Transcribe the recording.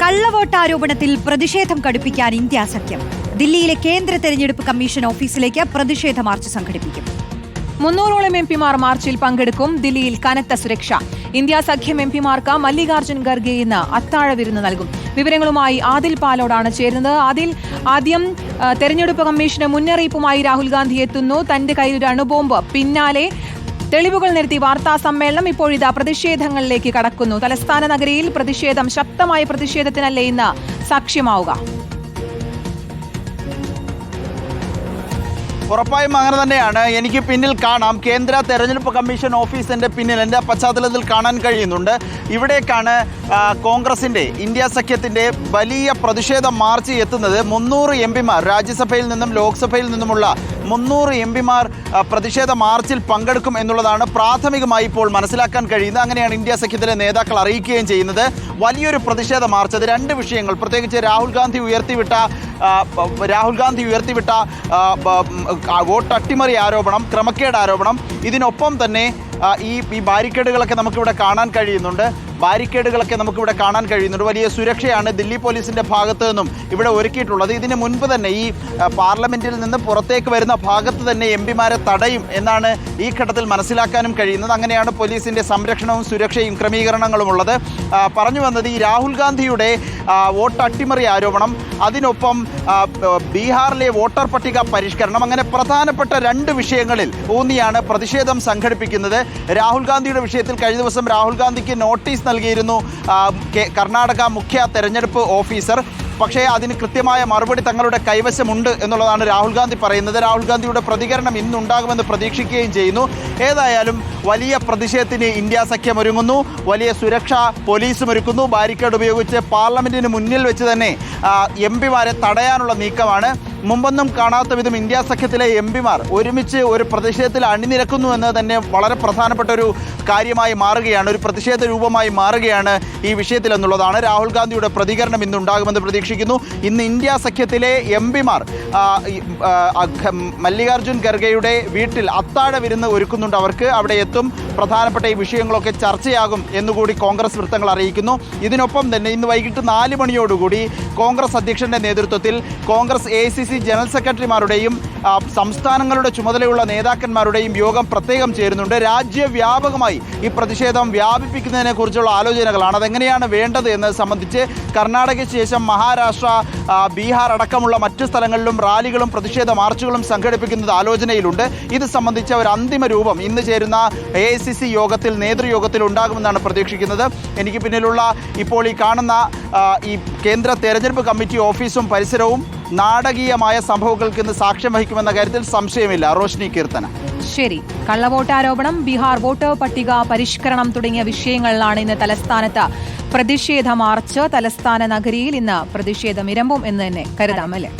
കള്ളവോട്ടാരോപണത്തിൽ പ്രതിഷേധം കടുപ്പിക്കാൻ ഇന്ത്യ സഖ്യം. ദില്ലിയിലെ കേന്ദ്ര തെരഞ്ഞെടുപ്പ് കമ്മീഷൻ ഓഫീസിലേക്ക് പ്രതിഷേധ മാർച്ച് സംഘടിപ്പിക്കും. 300ഓളം എംപിമാർ മാർച്ചിൽ പങ്കെടുക്കും. ദില്ലിയിൽ കനത്ത സുരക്ഷ. ഇന്ത്യ സഖ്യം എംപിമാർക്ക് മല്ലികാർജ്ജുൻ ഖർഗെ ഇന്ന് അത്താഴ വിരുന്ന് നൽകും. വിവരങ്ങളുമായി ആദിൽ പാലോടാണ് ചേരുന്നത്. ആദ്യം തെരഞ്ഞെടുപ്പ് കമ്മീഷന് മുന്നറിയിപ്പുമായി രാഹുൽ ഗാന്ധി എത്തുന്നു. തന്റെ കയ്യിൽ ഒരു അണുബോംബ്. പിന്നാലെ തെളിവുകൾ നിരത്തി വാർത്താ സമ്മേളനം. ഇപ്പോഴിതാ പ്രതിഷേധങ്ങളിലേക്ക് കടക്കുന്നു. തലസ്ഥാന നഗരിയിൽ പ്രതിഷേധം. ശക്തമായ പ്രതിഷേധത്തിനല്ലേ ഇന്ന് സാക്ഷ്യമാവുക? ഉറപ്പായും അങ്ങനെ തന്നെയാണ്. എനിക്ക് പിന്നിൽ കാണാം കേന്ദ്ര തെരഞ്ഞെടുപ്പ് കമ്മീഷൻ ഓഫീസിൻ്റെ പിന്നിൽ എൻ്റെ പശ്ചാത്തലത്തിൽ കാണാൻ കഴിയുന്നുണ്ട്. ഇവിടേക്കാണ് കോൺഗ്രസിൻ്റെ ഇന്ത്യ സഖ്യത്തിൻ്റെ വലിയ പ്രതിഷേധ മാർച്ച് എത്തുന്നത്. 300 എംപിമാർ രാജ്യസഭയിൽ നിന്നും ലോക്സഭയിൽ നിന്നുമുള്ള 300 എംപിമാർ പ്രതിഷേധ മാർച്ചിൽ പങ്കെടുക്കും എന്നുള്ളതാണ് പ്രാഥമികമായി ഇപ്പോൾ മനസ്സിലാക്കാൻ കഴിയുന്നത്. അങ്ങനെയാണ് ഇന്ത്യ സഖ്യത്തിലെ നേതാക്കൾ അറിയിക്കുകയും ചെയ്യുന്നത്. വലിയൊരു പ്രതിഷേധ മാർച്ച്. അത് രണ്ട് വിഷയങ്ങൾ, പ്രത്യേകിച്ച് രാഹുൽ ഗാന്ധി ഉയർത്തിവിട്ട വോട്ട് അട്ടിമറി ആരോപണം, ക്രമക്കേട് ആരോപണം. ഇതിനൊപ്പം തന്നെ ഈ ബാരിക്കേഡുകളൊക്കെ നമുക്കിവിടെ കാണാൻ കഴിയുന്നുണ്ട്. വലിയ സുരക്ഷയാണ് ദില്ലി പോലീസിൻ്റെ ഭാഗത്ത് നിന്നും ഇവിടെ ഒരുക്കിയിട്ടുള്ളത്. ഇതിന് മുൻപ് തന്നെ ഈ പാർലമെൻറ്റിൽ നിന്ന് പുറത്തേക്ക് വരുന്ന ഭാഗത്ത് തന്നെ എംപിമാരെ തടയും എന്നാണ് ഈ ഘട്ടത്തിൽ മനസ്സിലാക്കാനും കഴിയുന്നത്. അങ്ങനെയാണ് പോലീസിൻ്റെ സംരക്ഷണവും സുരക്ഷയും ക്രമീകരണങ്ങളും ഉള്ളത്. പറഞ്ഞു വന്നത് ഈ രാഹുൽ ഗാന്ധിയുടെ വോട്ട് അട്ടിമറി ആരോപണം, അതിനൊപ്പം ബീഹാറിലെ വോട്ടർ പട്ടിക പരിഷ്കരണം, അങ്ങനെ പ്രധാനപ്പെട്ട രണ്ട് വിഷയങ്ങളിൽ ഊന്നിയാണ് പ്രതിഷേധം സംഘടിപ്പിക്കുന്നത്. രാഹുൽ ഗാന്ധിയുടെ വിഷയത്തിൽ കഴിഞ്ഞ ദിവസം രാഹുൽ ഗാന്ധിക്ക് നോട്ടീസ് നൽകിയിരുന്നു കർണാടക മുഖ്യ തെരഞ്ഞെടുപ്പ് ഓഫീസർ. പക്ഷേ അതിന് കൃത്യമായ മറുപടി തങ്ങളുടെ കൈവശമുണ്ട് എന്നുള്ളതാണ് രാഹുൽ ഗാന്ധി പറയുന്നത്. രാഹുൽ ഗാന്ധിയുടെ പ്രതികരണം ഇന്നുണ്ടാകുമെന്ന് പ്രതീക്ഷിക്കുകയും ചെയ്യുന്നു. ഏതായാലും വലിയ പ്രതിഷേധത്തിന് ഇന്ത്യ സഖ്യം ഒരുങ്ങുന്നു. വലിയ സുരക്ഷ പോലീസും ഒരുക്കുന്നു. ബാരിക്കേഡ് ഉപയോഗിച്ച് പാർലമെൻറ്റിന് മുന്നിൽ വെച്ച് തന്നെ എംപിമാരെ തടയാനുള്ള നീക്കമാണ്. മുമ്പൊന്നും കാണാത്ത വിധം ഇന്ത്യ സഖ്യത്തിലെ എംപിമാർ ഒരുമിച്ച് ഒരു പ്രതിഷേധത്തിൽ അണിനിരക്കുന്നു എന്നത് തന്നെ വളരെ പ്രധാനപ്പെട്ട ഒരു കാര്യമായി മാറുകയാണ്, ഒരു പ്രതിഷേധ രൂപമായി മാറുകയാണ് ഈ വിഷയത്തിൽ എന്നുള്ളതാണ്. രാഹുൽ ഗാന്ധിയുടെ പ്രതികരണം ഇന്നുണ്ടാകുമെന്ന് പ്രതീക്ഷിക്കുന്നു. ഇന്ന് ഇന്ത്യ സഖ്യത്തിലെ എംപിമാർ മല്ലികാർജ്ജുൻ ഖർഗെയുടെ വീട്ടിൽ അത്താഴ വിരുന്ന് ഒരുക്കുന്നുണ്ട്. അവർക്ക് അവിടെ എത്തും. പ്രധാനപ്പെട്ട ഈ വിഷയങ്ങളൊക്കെ ചർച്ചയാകും എന്നുകൂടി കോൺഗ്രസ് വൃത്തങ്ങൾ അറിയിക്കുന്നു. ഇതിനൊപ്പം തന്നെ ഇന്ന് വൈകിട്ട് 4 മണിയോടുകൂടി കോൺഗ്രസ് അധ്യക്ഷൻ്റെ നേതൃത്വത്തിൽ കോൺഗ്രസ് AICC ജനറൽ സെക്രട്ടറിമാരുടെയും സംസ്ഥാനങ്ങളുടെ ചുമതലയുള്ള നേതാക്കന്മാരുടെയും യോഗം പ്രത്യേകം ചേരുന്നുണ്ട്. രാജ്യവ്യാപകമായി ഈ പ്രതിഷേധം വ്യാപിപ്പിക്കുന്നതിനെ കുറിച്ചുള്ള ആലോചനകളാണ്. അതെങ്ങനെയാണ് വേണ്ടത് എന്നത് സംബന്ധിച്ച് കർണാടകയ്ക്ക് ശേഷം മഹാരാഷ്ട്ര, ബീഹാർ അടക്കമുള്ള മറ്റ് സ്ഥലങ്ങളിലും റാലികളും പ്രതിഷേധ മാർച്ചുകളും സംഘടിപ്പിക്കുന്നത് ആലോചനയിലുണ്ട്. ഇത് സംബന്ധിച്ച ഒരു അന്തിമ രൂപം ഇന്ന് ചേരുന്ന AICC യോഗത്തിൽ, നേതൃയോഗത്തിൽ ഉണ്ടാകുമെന്നാണ് പ്രതീക്ഷിക്കുന്നത്. എനിക്ക് പിന്നിലുള്ള ഇപ്പോൾ ഈ കാണുന്ന ഈ കേന്ദ്ര തെരഞ്ഞെടുപ്പ് കമ്മിറ്റി ഓഫീസും പരിസരവും നാടകീയമായ സംഭവങ്ങൾക്ക് ഇന്ന് സാക്ഷ്യം വഹിക്കുമെന്ന കാര്യത്തിൽ സംശയമില്ല. റോഷ്നി കീർത്തന. ശരി. കള്ളവോട്ടാരോപണം, ബീഹാർ വോട്ടർ പട്ടിക പരിഷ്കരണം തുടങ്ങിയ വിഷയങ്ങളിലാണ് ഇന്ന് തലസ്ഥാനത്ത് പ്രതിഷേധ മാർച്ച്. തലസ്ഥാന നഗരിയിൽ ഇന്ന് പ്രതിഷേധമിരമ്പും എന്ന് തന്നെ കരുതാം, അല്ലേ?